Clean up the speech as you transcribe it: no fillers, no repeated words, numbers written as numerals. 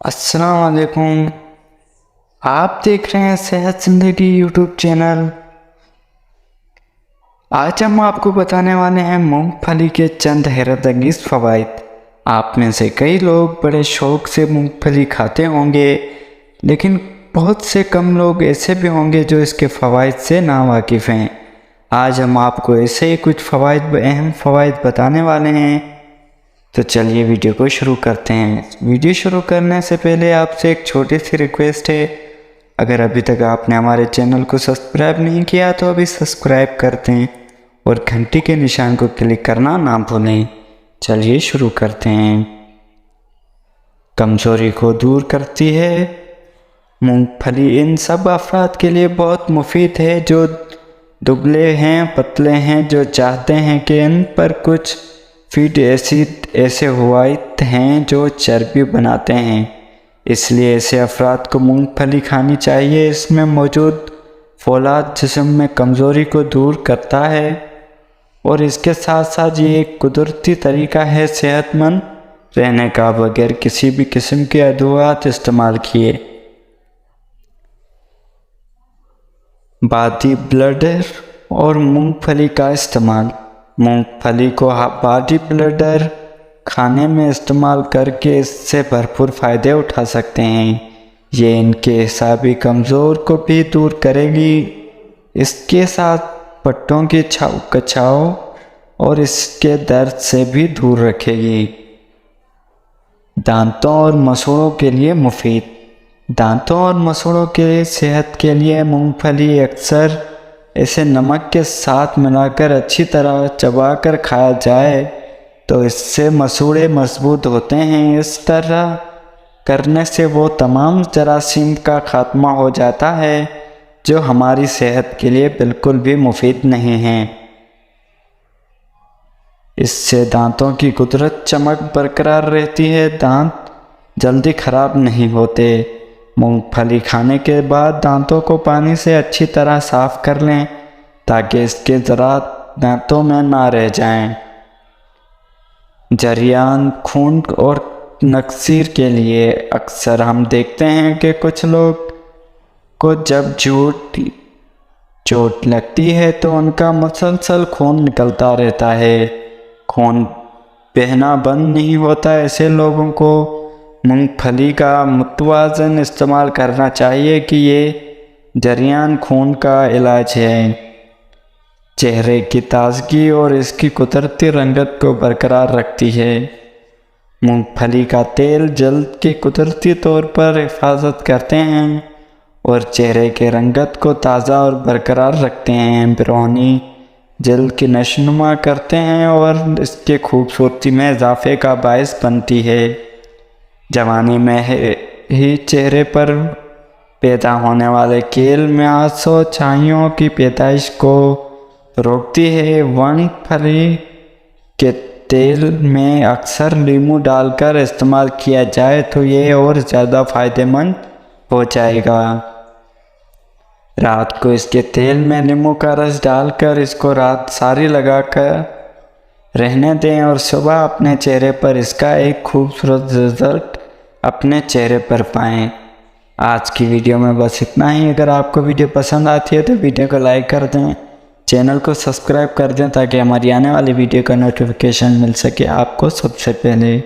السلام علیکم۔ آپ دیکھ رہے ہیں صحت زندگی یوٹیوب چینل۔ آج ہم آپ کو بتانے والے ہیں مونگ پھلی کے چند حیرت انگیز فوائد۔ آپ میں سے کئی لوگ بڑے شوق سے مونگ پھلی کھاتے ہوں گے، لیکن بہت سے کم لوگ ایسے بھی ہوں گے جو اس کے فوائد سے ناواقف ہیں۔ آج ہم آپ کو ایسے ہی کچھ اہم فوائد بتانے والے ہیں، تو چلیے ویڈیو کو شروع کرتے ہیں۔ ویڈیو شروع کرنے سے پہلے آپ سے ایک چھوٹی سی ریکویسٹ ہے، اگر ابھی تک آپ نے ہمارے چینل کو سبسکرائب نہیں کیا تو ابھی سبسکرائب کر دیں اور گھنٹی کے نشان کو کلک کرنا نہ بھولیں۔ چلیے شروع کرتے ہیں۔ کمزوری کو دور کرتی ہے۔ مونگ پھلی ان سب افراد کے لیے بہت مفید ہے جو دبلے ہیں، پتلے ہیں، جو چاہتے ہیں کہ ان پر کچھ فیٹی ایسڈ ایسے فوائد ہیں جو چربی بناتے ہیں، اس لیے ایسے افراد کو مونگ پھلی کھانی چاہیے۔ اس میں موجود فولاد جسم میں کمزوری کو دور کرتا ہے، اور اس کے ساتھ ساتھ یہ ایک قدرتی طریقہ ہے صحت مند رہنے کا، بغیر کسی بھی قسم کے ادویات استعمال کیے۔ باڈی بلڈر اور مونگ پھلی کا استعمال۔ مونگ پھلی کو باڈی بلڈر کھانے میں استعمال کر کے اس سے بھرپور فائدے اٹھا سکتے ہیں۔ یہ ان کے اعصابی کمزور کو بھی دور کرے گی، اس کے ساتھ پٹوں کی کچاؤ اور اس کے درد سے بھی دور رکھے گی۔ دانتوں اور مسوڑوں کے لیے مفید۔ دانتوں اور مسوڑوں کے صحت کے لیے مونگ پھلی اکثر اسے نمک کے ساتھ ملا کر اچھی طرح چبا کر کھایا جائے تو اس سے مسوڑے مضبوط ہوتے ہیں۔ اس طرح کرنے سے وہ تمام جراثیم کا خاتمہ ہو جاتا ہے جو ہماری صحت کے لیے بالکل بھی مفید نہیں ہیں۔ اس سے دانتوں کی قدرت چمک برقرار رہتی ہے، دانت جلدی خراب نہیں ہوتے۔ مونگ پھلی کھانے کے بعد دانتوں کو پانی سے اچھی طرح صاف کر لیں تاکہ اس کے ذرات دانتوں میں نہ رہ جائیں۔ جریان خون اور نکسیر کے لیے اکثر ہم دیکھتے ہیں کہ کچھ لوگ کو جب چوٹ لگتی ہے تو ان کا مسلسل خون نکلتا رہتا ہے، خون بہنا بند نہیں ہوتا۔ ایسے لوگوں کو مونگ پھلی کا متوازن استعمال کرنا چاہیے کہ یہ جریان خون کا علاج ہے۔ چہرے کی تازگی اور اس کی قدرتی رنگت کو برقرار رکھتی ہے۔ مونگ پھلی کا تیل جلد کی قدرتی طور پر حفاظت کرتے ہیں اور چہرے کے رنگت کو تازہ اور برقرار رکھتے ہیں۔ برونی جلد کی نشوونما کرتے ہیں اور اس کے خوبصورتی میں اضافے کا باعث بنتی ہے۔ جوانی میں ہی چہرے پر پیدا ہونے والے کیل میاس و چھائیوں کی پیدائش کو روکتی ہے۔ مونگ پھلی کے تیل میں اکثر لیموں ڈال کر استعمال کیا جائے تو یہ اور زیادہ فائدہ مند ہو جائے گا۔ رات کو اس کے تیل میں لیموں کا رس ڈال کر اس کو رات ساری لگا کر رہنے دیں اور صبح اپنے چہرے پر اس کا ایک خوبصورت رزلٹ اپنے چہرے پر پائیں۔ آج کی ویڈیو میں بس اتنا ہی۔ اگر آپ کو ویڈیو پسند آتی ہے تو ویڈیو کو لائک کر دیں، چینل کو سبسکرائب کر دیں تاکہ ہماری آنے والی ویڈیو کا نوٹیفیکیشن مل سکے آپ کو سب سے پہلے۔